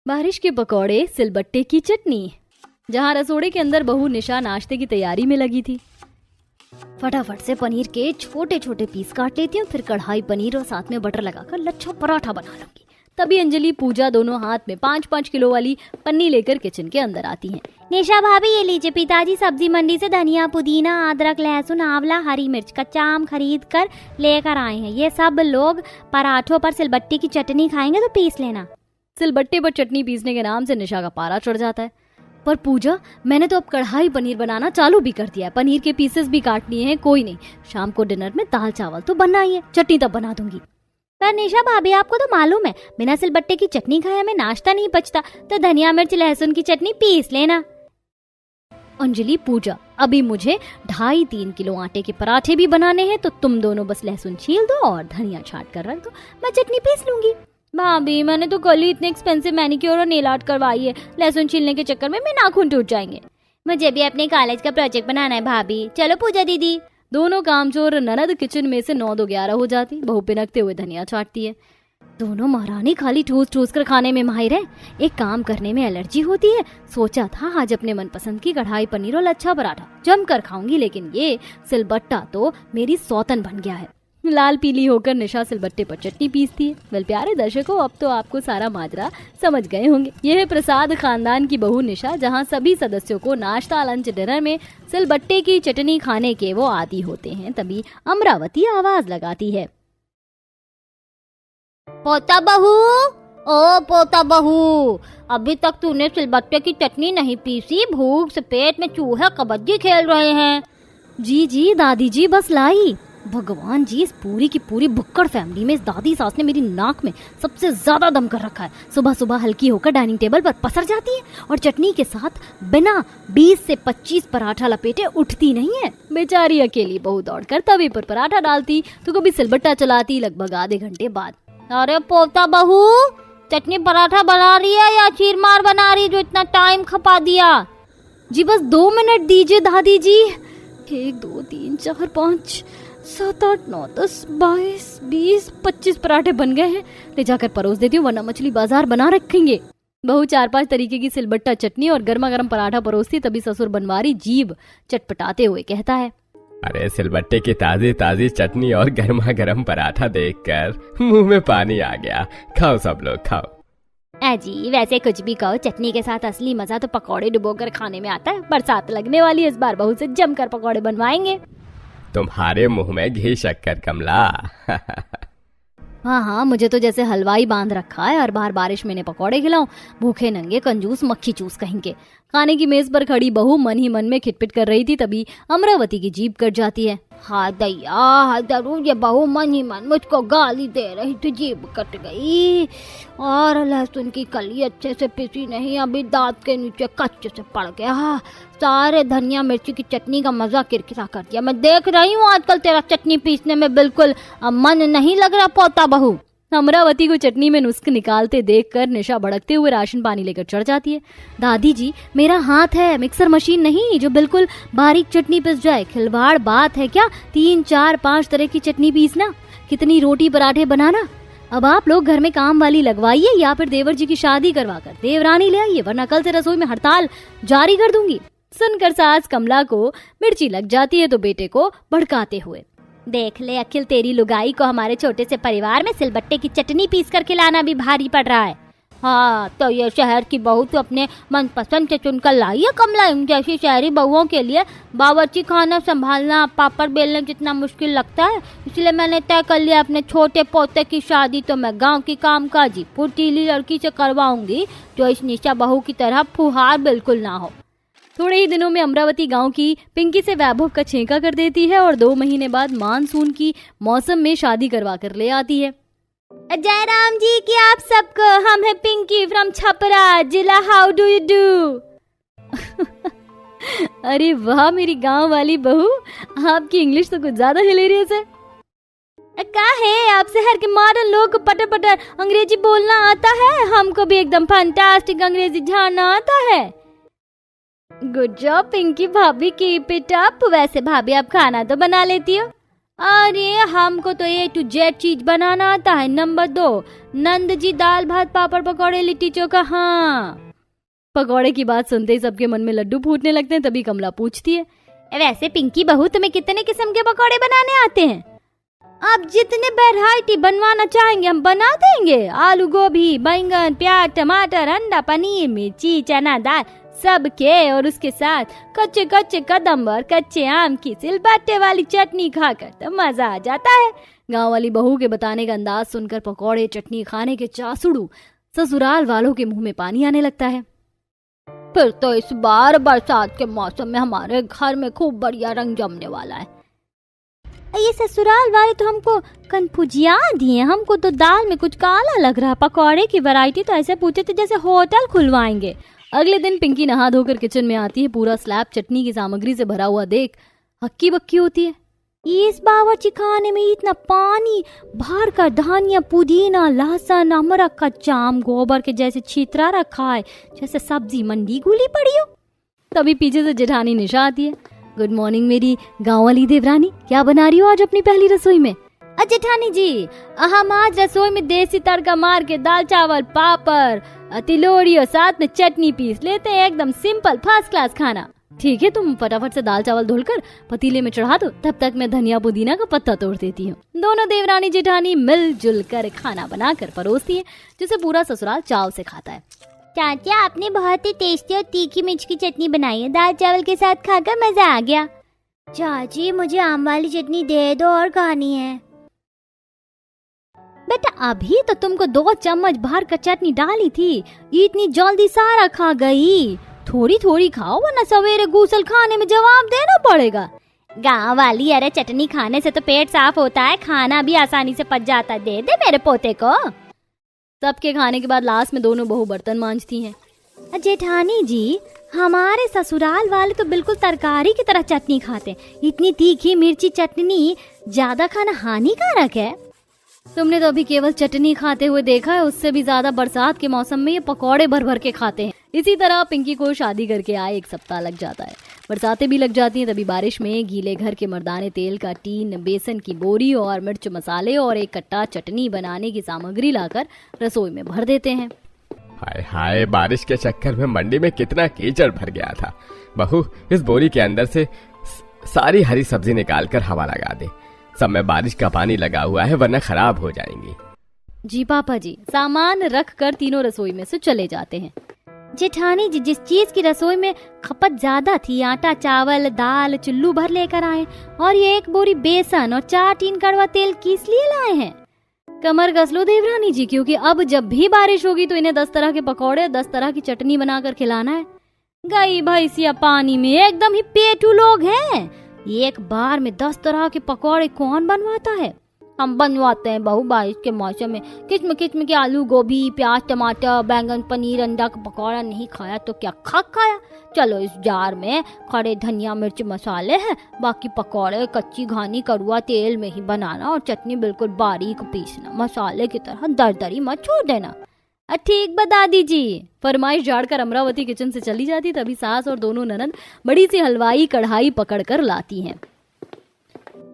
बारिश के पकौड़े, सिलबट्टे की चटनी। जहाँ रसोड़े के अंदर बहू निशा नाश्ते की तैयारी में लगी थी। फटाफट से पनीर के छोटे छोटे पीस काट लेती हूँ, फिर कढ़ाई पनीर और साथ में बटर लगाकर लच्छा पराठा बना लूंगी। तभी अंजलि, पूजा दोनों हाथ में 5-5 किलो वाली पन्नी लेकर किचन के अंदर आती हैं। निशा भाभी ये लीजिए, पिताजी सब्जी मंडी से धनिया, पुदीना, अदरक, लहसुन, आंवला, हरी मिर्च, कच्चा आम खरीद कर लेकर आए हैं। ये सब लोग पराठों पर सिलबट्टे की चटनी खाएंगे तो पीस लेना। सिलबट्टे पर चटनी पीसने के नाम से निशा का पारा चढ़ जाता है। पर पूजा, मैंने तो अब कढ़ाई पनीर बनाना चालू भी कर दिया है, पनीर के पीसेस भी काट लिए हैं। कोई नहीं, शाम को डिनर में दाल चावल तो बनना ही है, चटनी तब बना दूंगी। पर निशा भाभी आपको तो मालूम है, बिना सिलबट्टे की चटनी खाए हमें नाश्ता नहीं पचता, तो धनिया मिर्च लहसुन की चटनी पीस लेना। अंजलि, पूजा, अभी मुझे 2.5-3 किलो आटे के पराठे भी बनाने हैं, तो तुम दोनों बस लहसुन छील दो और धनिया छाट कर रख दो, मैं चटनी पीस लूंगी। भाभी मैंने तो कल ही इतने एक्सपेंसिव मैनिक्योर और नेल आर्ट करवाई है, लहसुन छीलने के चक्कर में मेरे नाखून टूट जाएंगे। मुझे भी अपने कॉलेज का प्रोजेक्ट बनाना है भाभी, चलो पूजा दीदी। दोनों कामचोर ननद किचन में से 9-2-11 हो जाती। बहू पिनकते हुए धनिया छाटती है। दोनों महारानी खाली ठूस ठूस कर खाने में माहिर है, एक काम करने में एलर्जी होती है। सोचा था आज अपने मनपसंद की कढ़ाई पनीर और लच्छा पराठा जमकर खाऊंगी, लेकिन ये सिलबट्टा तो मेरी सौतन बन गया है। लाल पीली होकर निशा सिलबट्टे पर चटनी पीसती है। वेल प्यारे दर्शकों, अब तो आपको सारा माजरा समझ गए होंगे। यह है प्रसाद खानदान की बहू निशा, जहां सभी सदस्यों को नाश्ता, लंच, डिनर में सिलबट्टे की चटनी खाने के वो आदी होते हैं। तभी अमरावती आवाज लगाती है, पोता बहू, ओ पोता बहू, अभी तक तूने सिलबट्टे की चटनी नहीं पीसी? भूख से पेट में चूहे कबड्डी खेल रहे हैं। जी जी दादी जी, बस लाई। भगवान जी, इस पूरी की पूरी भुक्कड़ फैमिली में इस दादी सास ने मेरी नाक में सबसे ज्यादा दम कर रखा है। सुबह सुबह हल्की होकर डाइनिंग टेबल पर पसर जाती है और चटनी के साथ बिना 20 से 25 पराठा लपेटे उठती नहीं है। बेचारी अकेली बहू दौड़कर तवे पर पराठा डालती तो कभी सिलबट्टा चलाती, लगभग आधे घंटे बाद। अरे पोता बहू, चटनी पराठा बना रही है या चीरमार बना रही जो इतना टाइम खपा दिया? जी बस 2 मिनट दीजिए दादी जी। 1 2 3 4 5 7 8 9 10 22 20 25 पराठे बन गए हैं, ले जाकर परोस देती हूँ, वरना मछली बाजार बना रखेंगे। बहू 4-5 तरीके की सिलबट्टा चटनी और गर्मा गर्म पराठा परोसती, तभी ससुर बनवारी जीभ चटपटाते हुए कहता है, अरे सिलबट्टे की ताजी ताजी चटनी और गर्मा गर्म पराठा देखकर मुंह में पानी आ गया। खाओ सब लोग खाओ। जी वैसे कुछ भी कहो, चटनी के साथ असली मजा तो पकौड़े डुबोकर खाने में आता है। बरसात लगने वाली है, इस बार बहू से जमकर पकौड़े बनवाएंगे। तुम्हारे मुंह में घी शक्कर कमला। हाँ, मुझे तो जैसे हलवाई बांध रखा है, हर बार बारिश में इन्हें पकौड़े खिलाऊं। भूखे नंगे कंजूस मक्खी चूस कहेंगे। खाने की मेज पर खड़ी बहू मन ही मन में खिटपिट कर रही थी, तभी अमरावती की जीभ कट जाती है। हाँ दैया, जरूर ये बहू मन ही मन मुझको गाली दे रही थी, जीभ कट गई। और लहसुन की कली अच्छे से पिसी नहीं, अभी दांत के नीचे कच्चे से पड़ गया। सारे धनिया मिर्ची की चटनी का मजा किरकिरा कर दिया। मैं देख रही हूँ आजकल तेरा चटनी पीसने में बिल्कुल मन नहीं लग रहा पोता बहू। अमरावती को चटनी में नुस्ख निकालते देखकर निशा भड़कते हुए राशन पानी लेकर चढ़ जाती है। दादी जी, मेरा हाथ है, मिक्सर मशीन नहीं जो बिल्कुल बारीक चटनी पिस जाए। खिलवाड़ बात है क्या 3 4 5 तरह की चटनी पीसना, कितनी रोटी पराठे बनाना। अब आप लोग घर में काम वाली लगवाइए या फिर देवर जी की शादी करवाकर देवरानी ले आइए, वरना कल से रसोई में हड़ताल जारी कर दूंगी। सुनकर सास कमला को मिर्ची लग जाती है तो बेटे को भड़काते हुए, देख ले अखिल, तेरी लुगाई को हमारे छोटे से परिवार में सिलबट्टे की चटनी पीस कर खिलाना भी भारी पड़ रहा है। हाँ तो ये शहर की बहू तो अपने मनपसंद से चुनकर लाई है कमला। जैसी शहरी बहुओं के लिए बावर्ची खाना संभालना पापड़ बेलने जितना मुश्किल लगता है, इसलिए मैंने तय कर लिया अपने छोटे पोते की शादी तो मैं गांव की कामकाजी फुर्तीली लड़की से करवाऊंगी, जो इस निशा बहू की तरह फुहार बिल्कुल ना हो। थोड़े ही दिनों में अमरावती गांव की पिंकी से वैभव का छेका कर देती है और 2 महीने बाद मानसून की मौसम में शादी करवा कर ले आती है। जय राम जी की आप सबको, हम है पिंकी फ्रॉम छपरा जिला, हाउ डू यू डू। अरे वाह मेरी गांव वाली बहू, आपकी इंग्लिश तो कुछ ज्यादा हिलेरियस है। क्या है आप शहर के मॉडर्न लोग को पटर पटर अंग्रेजी बोलना आता है, हमको भी एकदम फैंटास्टिक अंग्रेजी झाड़ना आता है। गुड जॉब पिंकी भाभी, कीप इट अप। वैसे भाभी आप खाना तो बना लेती हो? अरे हमको तो A to Z चीज बनाना आता है। नंबर 2, नंद जी दाल भात पापड़ पकौड़े लिट्टी चोखा। हाँ। पकौड़े की बात सुनते ही सबके मन में लड्डू फूटने लगते हैं। तभी कमला पूछती है, वैसे पिंकी बहू तुम्हें कितने किस्म के पकौड़े बनाने आते हैं? आप जितने वैरायटी बनवाना चाहेंगे हम बना देंगे। आलू गोभी, बैंगन, प्याज, टमाटर, अंडा, पनीर, मिर्ची, चना दाल सब के, और उसके साथ कच्चे कच्चे कदम और कच्चे आम की सिलबट्टे वाली चटनी खाकर तो मजा आ जाता है। गांव वाली बहू के बताने का अंदाज सुनकर पकौड़े चटनी खाने के चासुड़ू ससुराल वालों के मुंह में पानी आने लगता है। फिर तो इस बार बरसात के मौसम में हमारे घर में खूब बढ़िया रंग जमने वाला है। ये ससुराल वाले तो हमको कन्फ्यूजिया दिए। हमको तो दाल में कुछ काला लग रहा। पकौड़े की वैरायटी तो ऐसे पूछे थे जैसे होटल खुलवाएंगे। अगले दिन पिंकी नहा धोकर किचन में आती है। पूरा स्लैब चटनी की सामग्री से भरा हुआ देख हक्की बक्की होती है। इस बावर्ची खाने में इतना पानी भर कर धनिया, पुदीना, लहसुन, अमरक का जाम, गोबर के जैसे छितरा रखा है, जैसे सब्जी मंडी गुली पड़ी हो। तभी पीछे से जेठानी निशा आती है। गुड मॉर्निंग मेरी गाँव वाली देवरानी, क्या बना रही हो आज अपनी पहली रसोई में? जेठानी जी, हम आज रसोई में देसी तड़का मार के दाल चावल पापड़ तिलोड़ी और साथ में चटनी पीस लेते हैं। एकदम सिंपल फर्स्ट क्लास खाना। ठीक है, तुम फटाफट से दाल चावल धुलकर पतीले में चढ़ा दो, तब तक मैं धनिया पुदीना का पत्ता तोड़ देती हूँ। दोनों देवरानी जेठानी मिलजुल कर खाना बनाकर परोसती है, जिसे पूरा ससुराल चाव से खाता है। चाचा, आपने बहुत ही टेस्टी और तीखी मिर्च की चटनी बनाई है। दाल चावल के साथ खाकर मजा आ गया। चाची, मुझे आम वाली चटनी दे दो और खानी है। बेटा, अभी तो तुमको 2 चम्मच भर कर चटनी डाली थी, इतनी जल्दी सारा खा गई। थोड़ी थोड़ी खाओ वरना सवेरे गूसल खाने में जवाब देना पड़ेगा। गाँव वाली, अरे चटनी खाने से तो पेट साफ होता है, खाना भी आसानी से पच जाता है। दे दे मेरे पोते को। सबके खाने के बाद लास्ट में दोनों बहू बर्तन मांजती हैं। जेठानी जी, हमारे ससुराल वाले तो बिल्कुल तरकारी की तरह चटनी खाते हैं। इतनी तीखी मिर्ची चटनी ज्यादा खाना हानिकारक है। तुमने तो अभी केवल चटनी खाते हुए देखा है, उससे भी ज्यादा बरसात के मौसम में ये पकौड़े भर भर के खाते हैं। इसी तरह पिंकी को शादी करके आए 1 सप्ताह लग जाता है। बरसातें भी लग जाती हैं। तभी बारिश में गीले घर के मर्दाने तेल का टीन, बेसन की बोरी और मिर्च मसाले और एक कट्टा चटनी बनाने की सामग्री लाकर रसोई में भर देते हैं। हाय हाय, बारिश के चक्कर में मंडी में कितना कीचड़ भर गया था। बहू, इस बोरी के अंदर से सारी हरी सब्जी निकाल कर हवा लगा दे। सब में बारिश का पानी लगा हुआ है, वरना खराब हो जाएंगी। जी पापा जी। सामान रख कर तीनों रसोई में से चले जाते हैं। जेठानी जी, जिस चीज की रसोई में खपत ज्यादा थी, आटा चावल दाल चुल्लू भर लेकर आए, और ये 1 बोरी बेसन और 4 टीन कड़वा तेल किस लिए लाए हैं? कमर कस लो देवरानी जी, क्योंकि अब जब भी बारिश होगी तो इन्हें 10 तरह के पकौड़े, 10 तरह की चटनी बनाकर खिलाना है। गई भैंसिया पानी में, एकदम ही पेटू लोग हैं। एक बार में 10 तरह के पकौड़े कौन बनवाता है? हम बनवाते हैं बहू, बारिश के मौसम में किस्म किस्म के आलू गोभी प्याज टमाटर बैंगन पनीर अंडा का पकौड़ा नहीं खाया तो क्या खाया। चलो, इस जार में खड़े धनिया मिर्च मसाले हैं, बाकी पकौड़े कच्ची घानी कड़वा तेल में ही बनाना और चटनी बिल्कुल बारीक पीसना, मसाले की तरह दरदरी मत छोड़ देना। ठीक बता दीजिए। फरमाइश झाड़कर अमरावती किचन से चली जाती। तभी सास और दोनों ननद बड़ी सी हलवाई कढ़ाई पकड़कर लाती हैं।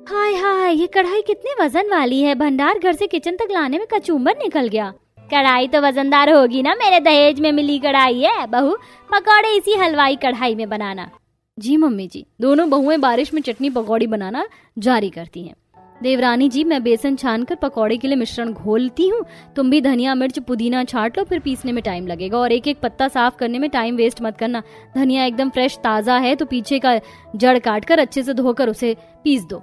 हाय हाय, ये कढ़ाई कितने वजन वाली है। भंडार घर से किचन तक लाने में कचूमर निकल गया। कढ़ाई तो वजनदार होगी ना, मेरे दहेज में मिली कढ़ाई है। बहू, पकौड़े इसी हलवाई कढ़ाई में बनाना। जी मम्मी जी। दोनों बहुएं बारिश में चटनी पकौड़ी बनाना जारी करती हैं। देवरानी जी, मैं बेसन छानकर पकौड़े के लिए मिश्रण घोलती हूँ, तुम भी धनिया मिर्च पुदीना छाट लो, फिर पीसने में टाइम लगेगा। और एक एक पत्ता साफ करने में टाइम वेस्ट मत करना। धनिया एकदम फ्रेश ताज़ा है तो पीछे का जड़ काटकर अच्छे से धोकर उसे पीस दो।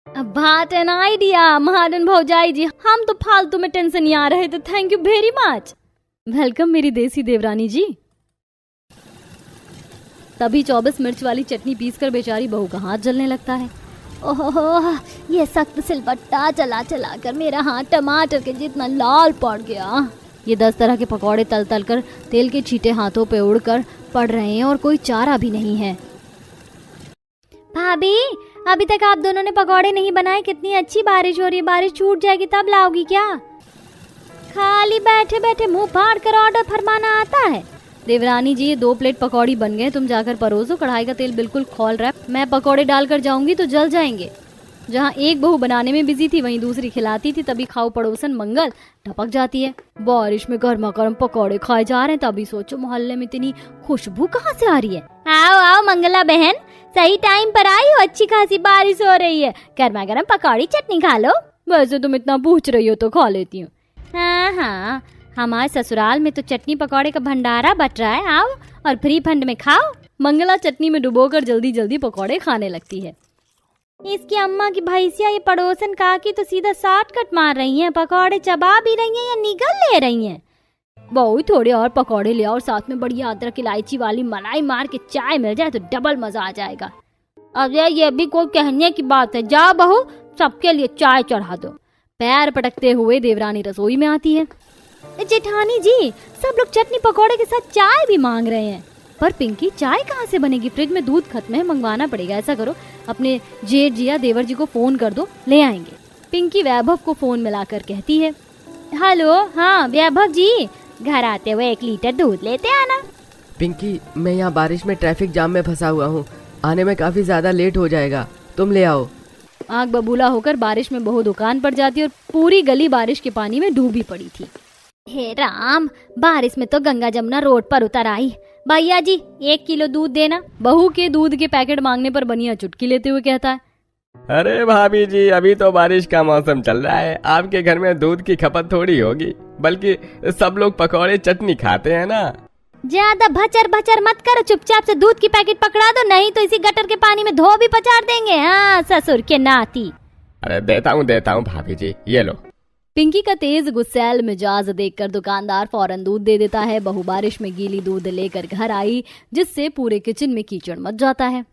बात एन आइडिया महाजन भौजाई जी, हम तो फालतू में टेंशन नहीं आ रहे थे। Thank you very much. Welcome मेरी देसी देवरानी जी। तभी 24 मिर्च वाली चटनी पीसकर बेचारी बहू का हाथ जलने लगता है। ओह, ये सख्त सिलबट्टा चला चला कर मेरा हाथ टमाटर के जितना लाल पड़ गया। ये 10 तरह के पकौड़े तल तल कर तेल के छींटे हाथों पे उड़कर पड़ रहे हैं और कोई चारा भी नहीं है। भाभी, अभी तक आप दोनों ने पकौड़े नहीं बनाए। कितनी अच्छी बारिश हो रही है, बारिश छूट जाएगी तब लाओगी क्या? खाली बैठे बैठे मुंह फाड़ कर ऑर्डर फरमाना आता है। देवरानी जी, ये 2 प्लेट पकौड़ी बन गए, तुम जाकर परोसो। कढ़ाई का तेल बिल्कुल खौल रहा है, मैं पकौड़े डालकर जाऊंगी तो जल जाएंगे। जहाँ एक बहू बनाने में बिजी थी वहीं दूसरी खिलाती थी, तभी खाओ पड़ोसन मंगल टपक जाती है। बारिश में गर्मा गर्म पकौड़े खाए जा रहे हैं, तभी सोचो मोहल्ले में इतनी खुशबू कहाँ से आ रही है। आओ आओ मंगला बहन, सही टाइम पर आई हो, अच्छी खासी बारिश हो रही है, गर्मा गर्म पकौड़ी चटनी खा लो। वैसे तुम इतना पूछ रही हो तो खा लेती हूँ। हाँ हाँ, हमारे ससुराल में तो चटनी पकौड़े का भंडारा बट रहा है, आओ और फ्री फंड में खाओ। मंगला चटनी में डुबोकर जल्दी जल्दी पकौड़े खाने लगती है। इसकी अम्मा की भैंसिया ये पड़ोसन काकी तो सीधा शॉर्टकट मार रही हैं, पकौड़े चबा भी रही हैं या निगल ले रही हैं। बहू थोड़े और पकौड़े ले आओ, साथ में बढ़िया अदरक इलायची वाली मलाई मार के चाय मिल जाए तो डबल मजा आ जाएगा। अरे ये भी कोई कहने की बात है, जाओ बहू सबके लिए चाय चढ़ा दो। पैर पटकते हुए देवरानी रसोई में आती है। जेठानी जी, सब लोग चटनी पकौड़े के साथ चाय भी मांग रहे हैं। पर पिंकी चाय कहाँ से बनेगी, फ्रिज में दूध खत्म है, मंगवाना पड़ेगा। ऐसा करो अपने जेठ जी या देवर जी को फोन कर दो, ले आएंगे। पिंकी वैभव को फोन मिलाकर कहती है, हेलो, हाँ वैभव जी, घर आते हुए 1 लीटर दूध लेते आना। पिंकी, मैं यहाँ बारिश में ट्रैफिक जाम में फंसा हुआ हूँ, आने में काफी ज्यादा लेट हो जाएगा, तुम ले आओ। आग बबूला होकर बारिश में बहू दुकान पर जाती और पूरी गली बारिश के पानी में डूबी पड़ी थी। हे राम, बारिश में तो गंगा जमुना रोड पर उतर आई। भैया जी 1 किलो दूध देना। बहू के दूध के पैकेट मांगने पर बनिया चुटकी लेते हुए कहता है, अरे भाभी जी, अभी तो बारिश का मौसम चल रहा है, आपके घर में दूध की खपत थोड़ी होगी, बल्कि सब लोग पकौड़े चटनी खाते हैं ना। ज्यादा भचर भचर मत करो, चुपचाप से दूध की पैकेट पकड़ा दो, नहीं तो इसी गटर के पानी में धो भी पचाड़ देंगे। हाँ ससुर के नाती। अरे देता हूँ भाभी जी, ये लो। पिंकी का तेज गुस्सैल मिजाज देखकर दुकानदार फौरन दूध दे देता है। बहू बारिश में गीली दूध लेकर घर आई, जिससे पूरे किचन में कीचड़ मच जाता है।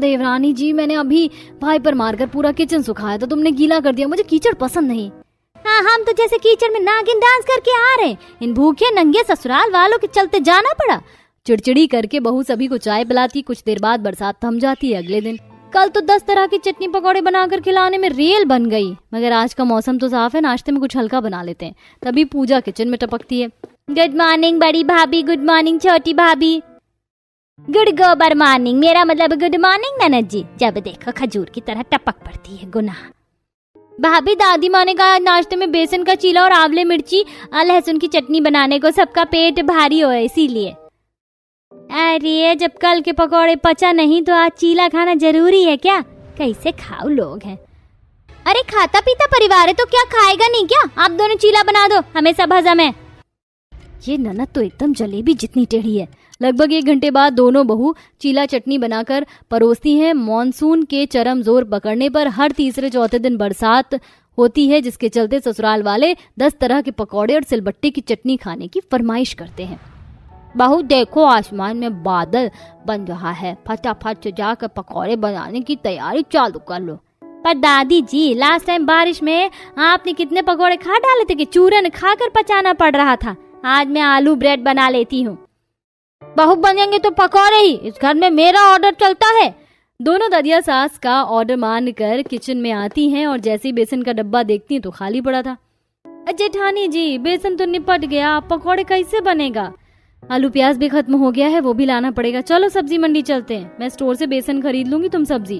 देवरानी जी, मैंने अभी भाई पर मारकर पूरा किचन सुखाया तो तुमने गीला कर दिया, मुझे कीचड़ पसंद नहीं। हाँ, हम तो जैसे कीचड़ में नागिन डांस करके आ रहे हैं, इन भूखे नंगे ससुराल वालों के चलते जाना पड़ा। चिड़चिड़ी करके बहू सभी को चाय पिलाती। कुछ देर बाद बरसात थम जाती है। अगले दिन कल तो 10 तरह की चटनी पकौड़े बनाकर खिलाने में रेल बन गई, मगर आज का मौसम तो साफ है, नाश्ते में कुछ हल्का बना लेते हैं। तभी पूजा किचन में टपकती है। गुड मॉर्निंग बड़ी भाभी, गुड मॉर्निंग छोटी भाभी, गुड गोबर मॉर्निंग, मेरा मतलब गुड मॉर्निंग ननद जी। जब देखो खजूर की तरह टपक पड़ती है गुनाह। भाभी, दादी माँ ने कहा नाश्ते में बेसन का चीला और आंवले मिर्ची लहसुन की चटनी बनाने को, सबका पेट भारी हो इसीलिए। अरे जब कल के पकौड़े पचा नहीं तो आज चीला खाना जरूरी है क्या? कैसे खाओ लोग हैं। अरे खाता पीता परिवार है तो क्या खाएगा नहीं क्या? आप दोनों चीला बना दो, हमें सब हजम है। ये ननद तो एकदम जलेबी जितनी टेढ़ी है। लगभग 1 घंटे बाद दोनों बहू चीला चटनी बनाकर परोसती हैं। मॉनसून के चरम जोर पकड़ने पर हर तीसरे चौथे दिन बरसात होती है, जिसके चलते ससुराल वाले 10 तरह के पकौड़े और सिलबट्टे की चटनी खाने की फरमाइश करते हैं। बहू देखो, आसमान में बादल बन रहा है, फटाफट से जाकर पकौड़े बनाने की तैयारी चालू कर लो। पर दादी जी, लास्ट टाइम बारिश में आपने कितने पकौड़े खा डाले थे कि चूरन खाकर पचाना पड़ रहा था। आज मैं आलू ब्रेड बना लेती हूँ। बहू बनेंगे तो पकौड़े ही, इस घर में मेरा ऑर्डर चलता है। दोनों ददिया सास का ऑर्डर मानकर किचन में आती हैं और जैसे ही बेसन का डब्बा देखती हैं तो खाली पड़ा था। जेठानी जी, बेसन तो निपट गया, पकौड़े कैसे बनेगा? आलू प्याज भी खत्म हो गया है, वो भी लाना पड़ेगा। चलो सब्जी मंडी चलते हैं, मैं स्टोर से बेसन खरीद लूंगी, तुम सब्जी।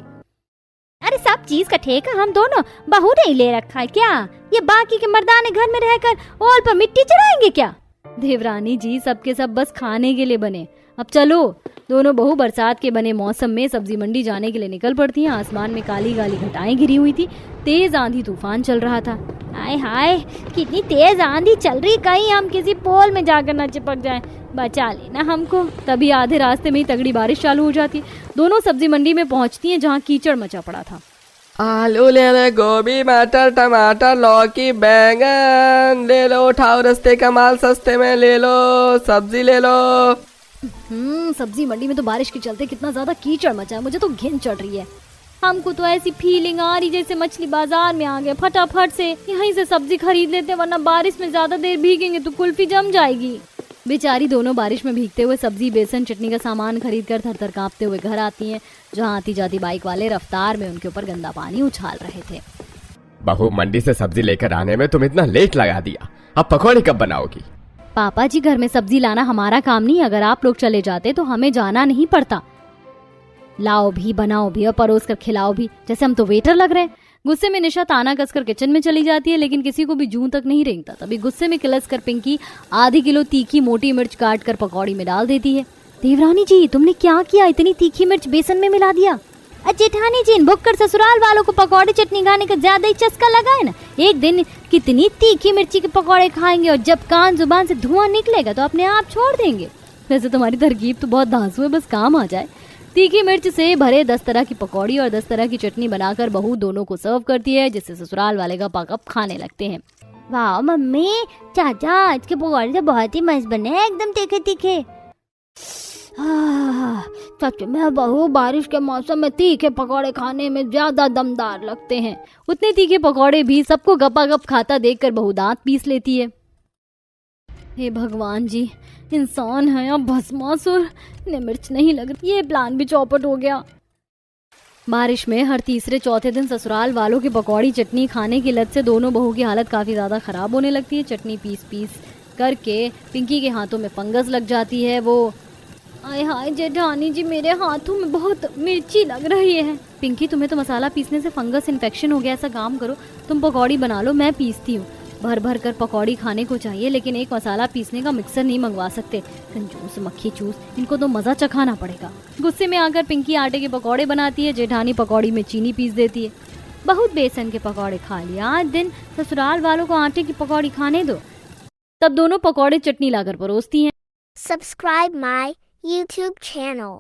अरे सब चीज का ठेका हम दोनों बहू ने ही ले रखा है क्या? ये बाकी के मर्दाने घर में रहकर ओल पर मिट्टी चढ़ाएंगे क्या? देवरानी जी, सबके सब बस खाने के लिए बने। अब चलो। दोनों बहू बरसात के बने मौसम में सब्जी मंडी जाने के लिए निकल पड़ती हैं। आसमान में काली काली घटाएं गिरी हुई थी। तेज आंधी तूफान चल रहा था। हाय हाय, कितनी तेज आंधी चल रही, कहीं हम किसी पोल में जाकर न चिपक जाएं, बचा लेना हमको। तभी आधे रास्ते में ही तगड़ी बारिश चालू हो जाती। दोनों सब्जी मंडी में पहुंचती हैं, जहां कीचड़ मचा पड़ा था। आलू ले ले, गोभी मटर टमाटर लौकी बैंगन ले लो, उठाओ रास्ते का माल सस्ते में ले लो, सब्जी ले लो। सब्जी मंडी में तो बारिश के चलते कितना ज्यादा कीचड़ मचा है, मुझे तो घिन चढ़ रही है। हमको तो ऐसी फीलिंग आ रही जैसे मछली बाजार में आ गए। फटाफट से यहीं से सब्जी खरीद लेते, वरना बारिश में ज्यादा देर भीगेंगे तो कुल्फी जम जाएगी। बेचारी दोनों बारिश में भीगते हुए सब्जी बेसन चटनी का सामान खरीद कर थर थर कांपते हुए घर आती हैं, जहां आती जाती बाइक वाले रफ्तार में उनके ऊपर गंदा पानी उछाल रहे थे। बहू, मंडी से सब्जी लेकर आने में तुम इतना लेट लगा दिया, अब पकौड़े कब बनाओगी? पापा जी, घर में सब्जी लाना हमारा काम नहीं, अगर आप लोग चले जाते तो हमें जाना नहीं पड़ता। लाओ भी, बनाओ भी और परोस कर खिलाओ भी, जैसे हम तो वेटर लग रहे हैं। गुस्से में निशा ताना कसकर किचन में चली जाती है, लेकिन किसी को भी जूं तक नहीं रेंगता। तभी गुस्से में किलस कर पिंकी आधी किलो तीखी मोटी मिर्च काट कर पकौड़ी में डाल देती है। देवरानी जी, तुमने क्या किया? इतनी तीखी मिर्च बेसन में मिला दिया। जेठानी जी, भुक्कड़ ससुराल वालों को पकौड़े चटनी खाने का ज्यादा ही चस्का लगा है ना। एक दिन कितनी तीखी मिर्ची के पकौड़े खाएंगे और जब कान जुबान से धुआं निकलेगा तो अपने आप छोड़ देंगे। वैसे तुम्हारी तरकीब तो बहुत धांसू है, बस काम आ जाए। तीखी मिर्च से भरे 10 तरह की पकौड़ी और 10 तरह की चटनी बनाकर बहू दोनों को सर्व करती है, जिससे ससुराल वाले का पाकअप खाने लगते हैं। वाह मम्मी, चाचा आज के पकौड़े तो बहुत ही मस्त बने हैं, एकदम तीखे तीखे। सच में बहू, बारिश के मौसम में तीखे पकौड़े खाने में ज्यादा दमदार लगते हैं। उतने तीखे पकौड़े भी सबको गपागप खाता देखकर बहू दांत पीस लेती है। हे भगवान जी, इंसान है या भस्मासुर? ने मिर्च नहीं लग रही, ये प्लान भी चौपट हो गया। बारिश में हर तीसरे चौथे दिन ससुराल वालों की पकौड़ी चटनी खाने की लत से दोनों बहू की हालत काफी ज्यादा खराब होने लगती है। चटनी पीस पीस करके पिंकी के हाथों में फंगस लग जाती है। वो आय हाय जेठानी जी, मेरे हाथों में बहुत मिर्ची लग रही है। पिंकी, तुम्हें तो मसाला पीसने से फंगस इन्फेक्शन हो गया। ऐसा काम करो, तुम पकौड़ी बना लो, मैं पीसती हूँ। भर भर कर पकौड़ी खाने को चाहिए, लेकिन एक मसाला पीसने का मिक्सर नहीं मंगवा सकते। कंजूस मक्खी चूस, इनको तो मजा चखाना पड़ेगा। गुस्से में आकर पिंकी आटे के पकौड़े बनाती है। जेठानी पकौड़ी में चीनी पीस देती है। बहुत बेसन के पकौड़े खा लिया आज दिन, ससुराल वालों को आटे की पकौड़ी खाने दो। तब दोनों पकौड़े चटनी लाकर परोसती हैं। Subscribe my YouTube channel.